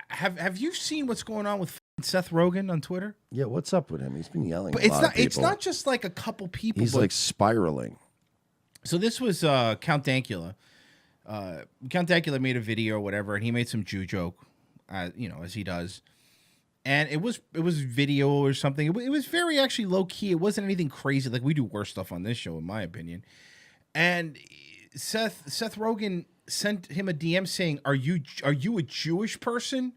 Have you seen what's going on with Seth Rogan on Twitter? Yeah, what's up with him? He's been yelling. But it's not just like a couple people. He's like spiraling. So this was Count Dankula. Count Dankula made a video or whatever, and he made some Jew joke, as he does. And it was video or something. It was very actually low key. It wasn't anything crazy. Like we do worse stuff on this show, in my opinion. And Seth Rogen sent him a DM saying, "Are you a Jewish person?"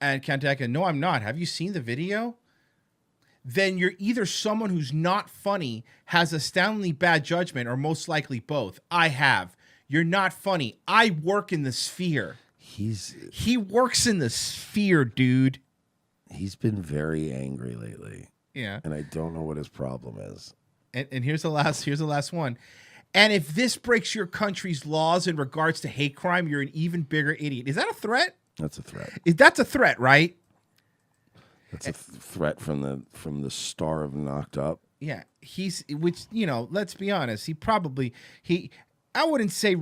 And Count Dankula, "No, I'm not. Have you seen the video?" Then you're either someone who's not funny, has astoundingly bad judgment, or most likely both. I have. You're not funny. I work in the sphere. He works in the sphere, dude. He's been very angry lately. Yeah. And I don't know what his problem is. And here's the last one. And if this breaks your country's laws in regards to hate crime, you're an even bigger idiot. Is that a threat? That's a threat. That's a threat, right? That's a threat from the star of Knocked Up. Yeah. Let's be honest. I wouldn't say,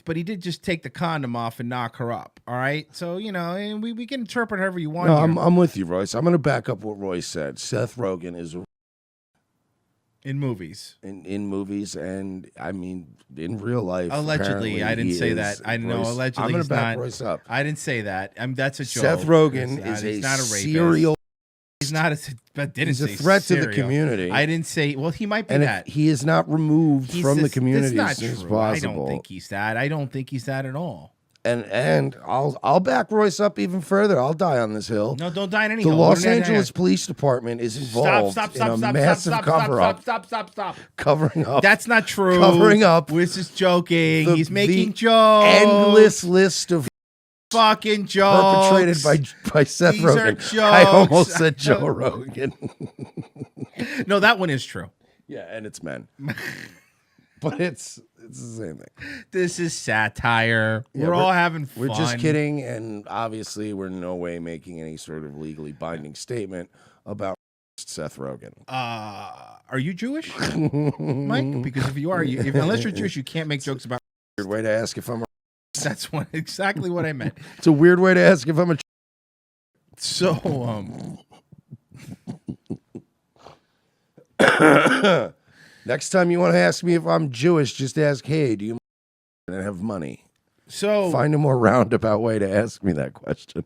but he did just take the condom off and knock her up. All right. So, and we can interpret however you want. No, I'm with you, Royce. I'm going to back up what Royce said. Seth Rogen is in movies. In movies, and I mean in real life. Allegedly, I didn't say that. I know allegedly. I'm going to back Royce up. I didn't say that. That's a joke. Seth Rogen is not a serial. He's not He's a threat to the community. I didn't say. Well, he might be and that. He is not removed from the community as soon as possible. I don't think he's that. I don't think he's that at all. And I'll back Royce up even further. I'll die on this hill. No, don't die on any hill. The Los Angeles Police Department is involved in a massive cover-up. Stop. Covering up. That's not true. Covering up. We're just joking. He's making jokes. Endless list of fucking jokes perpetrated by Seth These Rogen. Are jokes. I almost said Joe Rogan. No, that one is true. Yeah, and it's men. But it's the same thing. This is satire. Yeah, we're all having fun. We're just kidding, and obviously we're in no way making any sort of legally binding statement about Seth Rogen. Are you Jewish, Mike? Because if you are, unless you're Jewish, you can't make jokes about. Weird way to ask if I'm. That's exactly what I meant. It's a weird way to ask if I'm a. So next time you want to ask me if I'm Jewish, just ask, "Hey, do you have money?" So find a more roundabout way to ask me that question.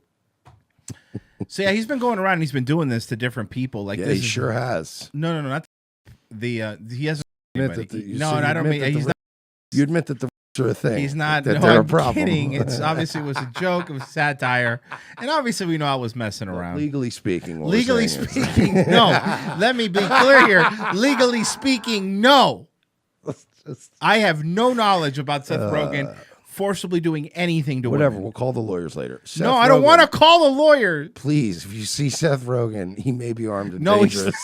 So yeah, he's been going around and he's been doing this to different people. Like, yeah, he sure has. No, not the he hasn't. No, I don't mean he's not. You admit that the are a thing. He's not. That no, they're I'm a problem. kidding. It's obviously it was a joke. It was satire, and obviously we know I was messing around. Legally speaking, no. Let me be clear here. Legally speaking, no. I have no knowledge about Seth Rogen forcibly doing anything to whatever. women. We'll call the lawyers later. No, I don't want to call a lawyer. Please, if you see Seth Rogen, he may be armed and dangerous.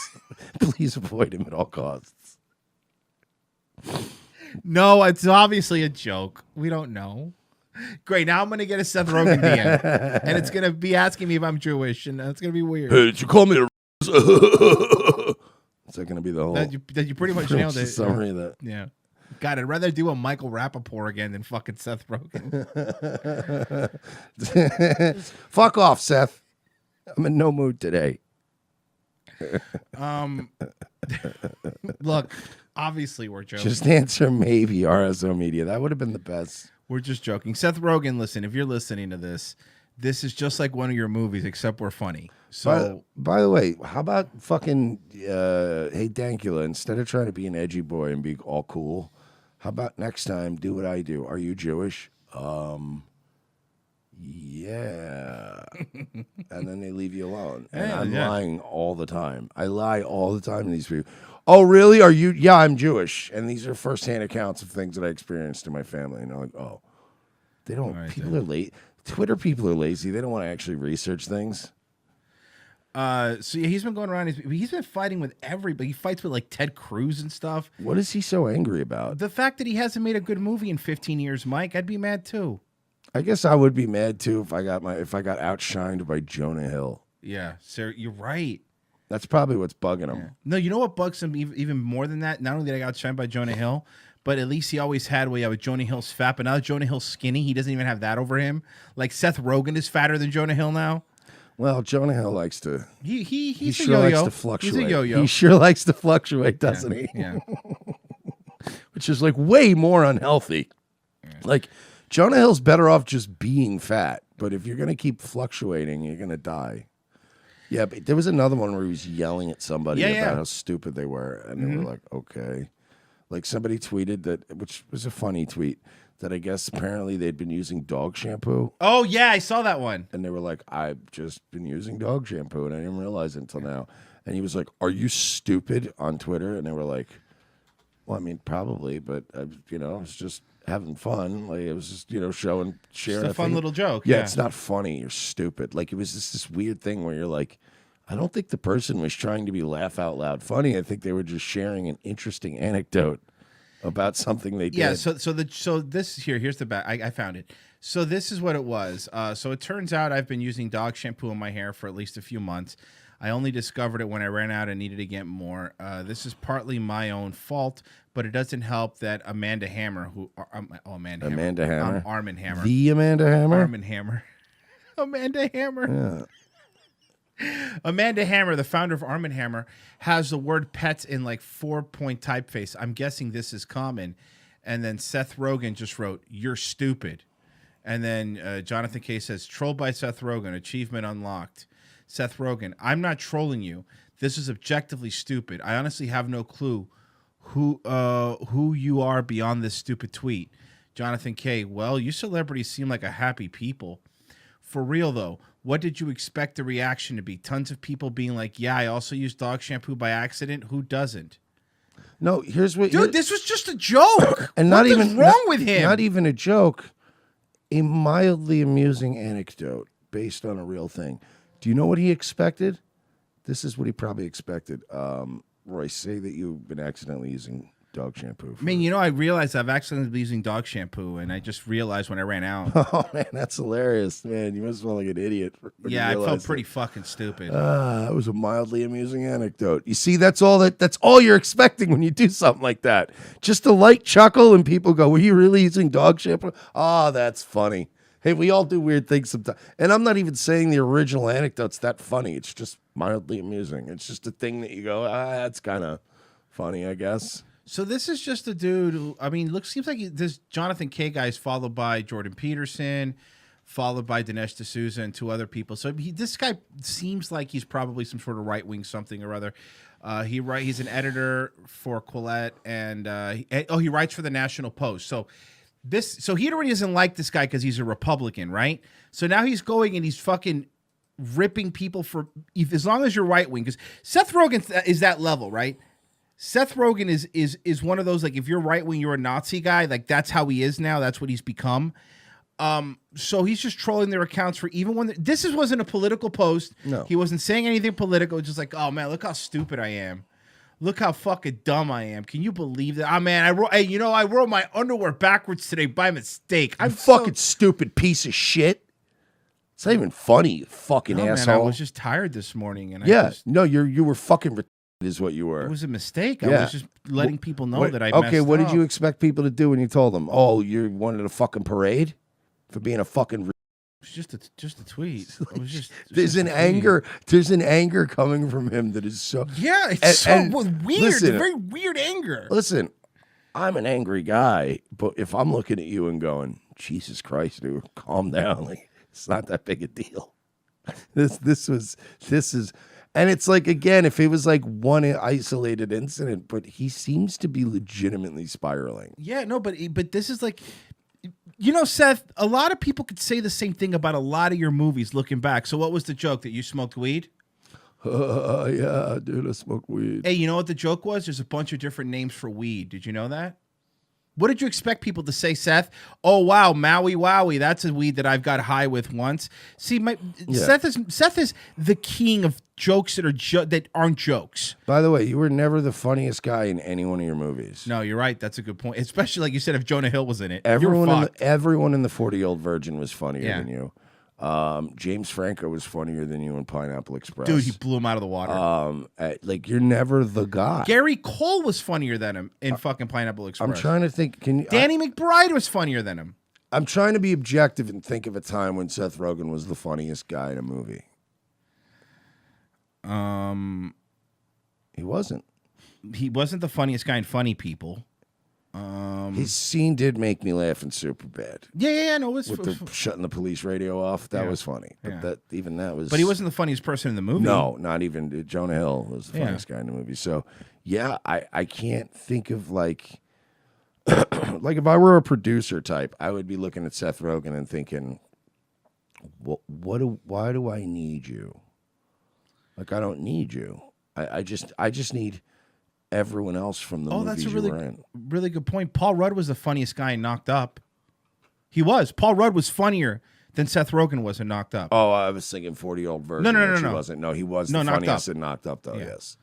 Please avoid him at all costs. No, it's obviously a joke. We don't know. Great. Now I'm going to get a Seth Rogen DM. And it's going to be asking me if I'm Jewish. And it's going to be weird. Hey, did you call me a... Is that going to be the whole... That you pretty much nailed it. Summary of that. Yeah. God, I'd rather do a Michael Rappaport again than fucking Seth Rogen. Fuck off, Seth. I'm in no mood today. Look, obviously we're joking. Just answer maybe RSO Media. That would have been the best. We're just joking. Seth Rogen, listen, if you're listening to this is just like one of your movies, except we're funny. So, by the way, how about fucking hey Dankula, instead of trying to be an edgy boy and be all cool, how about next time do what I do? Are you Jewish? Yeah. And then they leave you alone. And I'm lying all the time. I lie all the time to these people. Oh, really? Are you? Yeah, I'm Jewish. And these are firsthand accounts of things that I experienced in my family. And I'm like, oh. They don't. Right, people are late. Twitter people are lazy. They don't want to actually research things. So yeah, he's been going around. He's been fighting with everybody. He fights with like Ted Cruz and stuff. What is he so angry about? The fact that he hasn't made a good movie in 15 years, Mike. I'd be mad too. I guess I would be mad too if I got outshined by Jonah Hill. Yeah, sir, you're right. That's probably what's bugging him. Yeah. No, you know what bugs him even more than that? Not only did I got outshined by Jonah Hill, but at least he always had, well, yeah, with Jonah Hill's fat, but now that Jonah Hill's skinny, he doesn't even have that over him. Like Seth Rogen is fatter than Jonah Hill now. Well, Jonah Hill likes to. He sure a yo-yo. likes to fluctuate. He's a yo-yo. He sure likes to fluctuate, doesn't he? Yeah. Which is like way more unhealthy. Like Jonah Hill's better off just being fat, but if you're gonna keep fluctuating, you're gonna die. Yeah, but there was another one where he was yelling at somebody about how stupid they were, and they were like, "Okay." Like somebody tweeted that, which was a funny tweet, that I guess apparently they'd been using dog shampoo. Oh yeah, I saw that one. And they were like, "I've just been using dog shampoo, and I didn't realize it until now." And he was like, "Are you stupid?" on Twitter, and they were like, "Well, I mean, probably, but I was just having fun. Like it was just sharing Just a fun little joke. Yeah, it's not funny. You're stupid. Like it was just this weird thing where you're like, I don't think the person was trying to be laugh out loud funny. I think they were just sharing an interesting anecdote about something they did. Yeah. So this here's the back. I found it. So this is what it was. So it turns out I've been using dog shampoo in my hair for at least a few months. I only discovered it when I ran out and needed to get more. This is partly my own fault, but it doesn't help that Amanda Hammer, Amanda Hammer, Arm & Hammer, the Amanda Hammer, Arm & Hammer, Amanda Hammer. Yeah. Amanda Hammer, the founder of Arm & Hammer, has the word pets in like 4-point typeface. I'm guessing this is common. And then Seth Rogen just wrote, "You're stupid." And then Jonathan K says, "Trolled by Seth Rogen, achievement unlocked." Seth Rogen, "I'm not trolling you. This is objectively stupid. I honestly have no clue who you are beyond this stupid tweet." Jonathan K, "Well, you celebrities seem like a happy people. For real, though, what did you expect the reaction to be? Tons of people being like, yeah, I also use dog shampoo by accident. Who doesn't?" No, here's what... Dude, this was just a joke. And what is wrong with him? Not even a joke. A mildly amusing anecdote based on a real thing. Do you know what he expected? This is what he probably expected. Royce, say that you've been accidentally using dog shampoo. I mean, I realized I've accidentally been using dog shampoo, and I just realized when I ran out. Oh, man, that's hilarious. Man, you must feel like an idiot. Yeah, I felt pretty fucking stupid. That was a mildly amusing anecdote. You see, that's all you're expecting when you do something like that. Just a light chuckle, and people go, "Were you really using dog shampoo?" Oh, that's funny. Hey, we all do weird things sometimes. And I'm not even saying the original anecdote's that funny. It's just mildly amusing. It's just a thing that you go, that's kind of funny, I guess. So this is just a dude who, seems like this Jonathan K guy is followed by Jordan Peterson, followed by Dinesh D'Souza and 2 other people. So this guy seems like he's probably some sort of right-wing something or other. He's an editor for Quillette, and he writes for the National Post. So he already doesn't like this guy because he's a Republican, right? So now he's going and he's fucking ripping people for, as long as you're right wing, because Seth Rogen is that level, right? Seth Rogen is one of those, like, if you're right wing, you're a Nazi guy. Like, that's how he is now. That's what he's become. So he's just trolling their accounts for even when this wasn't a political post. No, he wasn't saying anything political. It's just like, oh man, look how stupid I am. Look how fucking dumb I am. Can you believe that? Oh, man, I wore my underwear backwards today by mistake. I'm fucking stupid piece of shit. It's not even funny, you fucking asshole. Man, I was just tired this morning. And you were fucking retarded is what you were. It was a mistake. I was just letting people know that I messed Okay, what up. did you expect people to do when you told them? Oh, you wanted a fucking parade for being a fucking... It was just a tweet. It was just there's an anger coming from him that is so... Yeah, it's weird. Listen, it's a very weird anger. Listen, I'm an angry guy, but if I'm looking at you and going, Jesus Christ, dude, calm down. Like, it's not that big a deal. This is... And it's like, again, if it was like one isolated incident, but he seems to be legitimately spiraling. Yeah, no, but this is like... Seth, a lot of people could say the same thing about a lot of your movies looking back. So what was the joke? That you smoked weed? Yeah, dude, I smoke weed. Hey, you know what the joke was? There's a bunch of different names for weed. Did you know that? What did you expect people to say, Seth? Oh, wow, Maui Wowie. That's a weed that I've got high with once. See, Seth is the king of jokes that aren't jokes. By the way, you were never the funniest guy in any one of your movies. No, you're right. That's a good point. Especially like you said, if Jonah Hill was in it. Everyone in the 40-Year-Old Virgin was funnier than you. James Franco was funnier than you in Pineapple Express. Dude, he blew him out of the water. Like you're never the guy. Gary Cole was funnier than him in fucking Pineapple Express. I'm trying to think. Danny McBride was funnier than him. I'm trying to be objective and think of a time when Seth Rogen was the funniest guy in a movie. He wasn't. He wasn't the funniest guy in Funny People. His scene did make me laugh in Superbad. Yeah, no, it was with the shutting the police radio off. That was funny, but that was. But he wasn't the funniest person in the movie. No, not even Jonah Hill was the funniest guy in the movie. So yeah, I can't think of like like if I were a producer type, I would be looking at Seth Rogen and thinking, why do I need you? Like I don't need you. I just need everyone else from the movies that's a you were in. really good point. Paul Rudd was the funniest guy in Knocked Up. He was. Paul Rudd was funnier than Seth Rogen was in Knocked Up. Oh, I was thinking 40-year-old version. No. He wasn't. No, he was the funniest in Knocked Up, though, yes.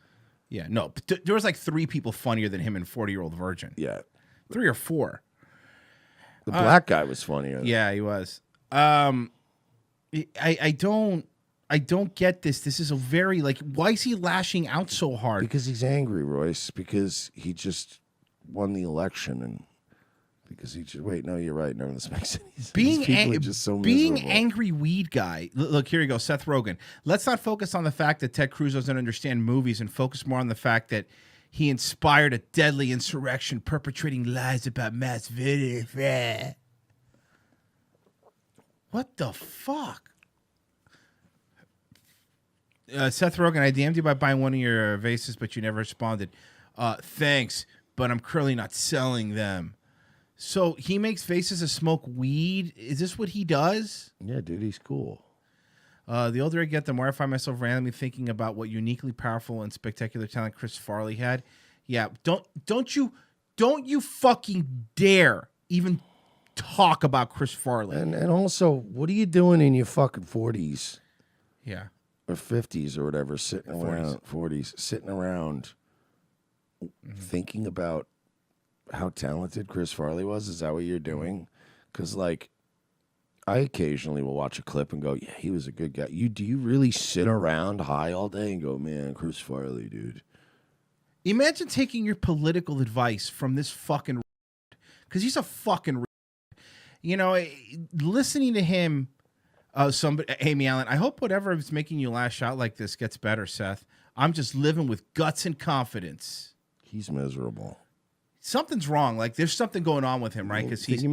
Yeah, no. There was like 3 people funnier than him in 40-Year-Old Virgin. Yeah. 3 or 4. The black guy was funnier. Yeah, he was. I don't get this. This is a very, like, why is he lashing out so hard? Because he's angry, Royce. Because he just won the election, and because he just wait. No, you're right. None of this makes any sense. Being angry weed guy. Look, here you go, Seth Rogen. Let's not focus on the fact that Ted Cruz doesn't understand movies, and focus more on the fact that he inspired a deadly insurrection, perpetrating lies about mass video. What the fuck? Seth Rogen, I DM'd you by buying one of your vases, but you never responded. Thanks, but I'm currently not selling them. So he makes vases to smoke weed? Is this what he does? Yeah, dude, he's cool. The older I get, the more I find myself randomly thinking about what uniquely powerful and spectacular talent Chris Farley had. Yeah, don't you fucking dare even talk about Chris Farley. And also, what are you doing in your fucking 40s? Yeah. Or 50s or whatever, sitting around 40s, sitting around thinking about how talented Chris Farley was. Is that what you're doing? Because like, I occasionally will watch a clip and go, "Yeah, he was a good guy." Do you really sit around high all day and go, "Man, Chris Farley, dude"? Imagine taking your political advice from this fucking, because he's a fucking, you know, listening to him. Amy Allen, I hope whatever is making you lash out like this gets better, Seth. I'm just living with guts and confidence. He's miserable. Something's wrong. Like there's something going on with him, right? Because he's.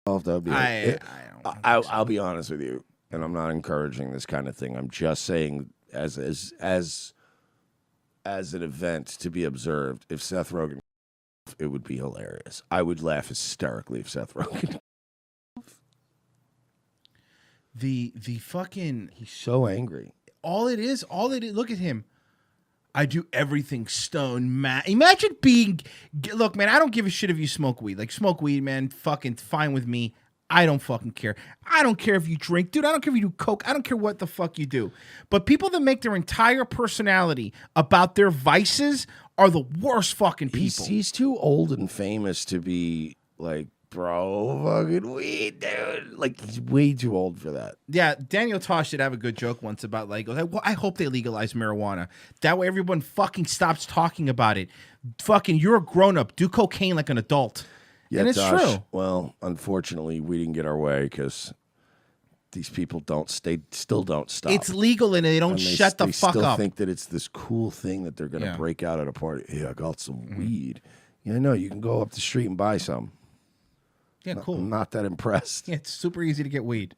I'll be honest with you, and I'm not encouraging this kind of thing. I'm just saying, as an event to be observed, if Seth Rogen, it would be hilarious. I would laugh hysterically if Seth Rogen. The fucking, he's so angry. All it is, look at him. I do everything stone mad. Imagine being, look, man, I don't give a shit if you smoke weed. Like, smoke weed, man, fucking fine with me. I don't fucking care. I don't care if you drink. Dude, I don't care if you do coke. I don't care what the fuck you do. But people that make their entire personality about their vices are the worst fucking people. He's too old and famous to be like, bro, fucking weed, dude. Like, he's way too old for that. Yeah, Daniel Tosh did have a good joke once about, like, well, I hope they legalize marijuana. That way everyone fucking stops talking about it. Fucking, you're a grown-up. Do cocaine like an adult. Yeah, and it's Tosh, true. Well, unfortunately, we didn't get our way because these people still don't stop. It's legal and they don't shut the fuck up. They still think that it's this cool thing that they're going to break out at a party. Yeah, I got some weed. Yeah, no, you can go up the street and buy some. Yeah, cool. I'm not that impressed. Yeah, it's super easy to get weed.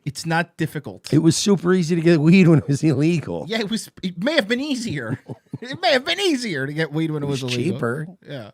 It's not difficult. It was super easy to get weed when it was illegal. Yeah, it may have been easier. It may have been easier to get weed when it was illegal. Cheaper. Yeah.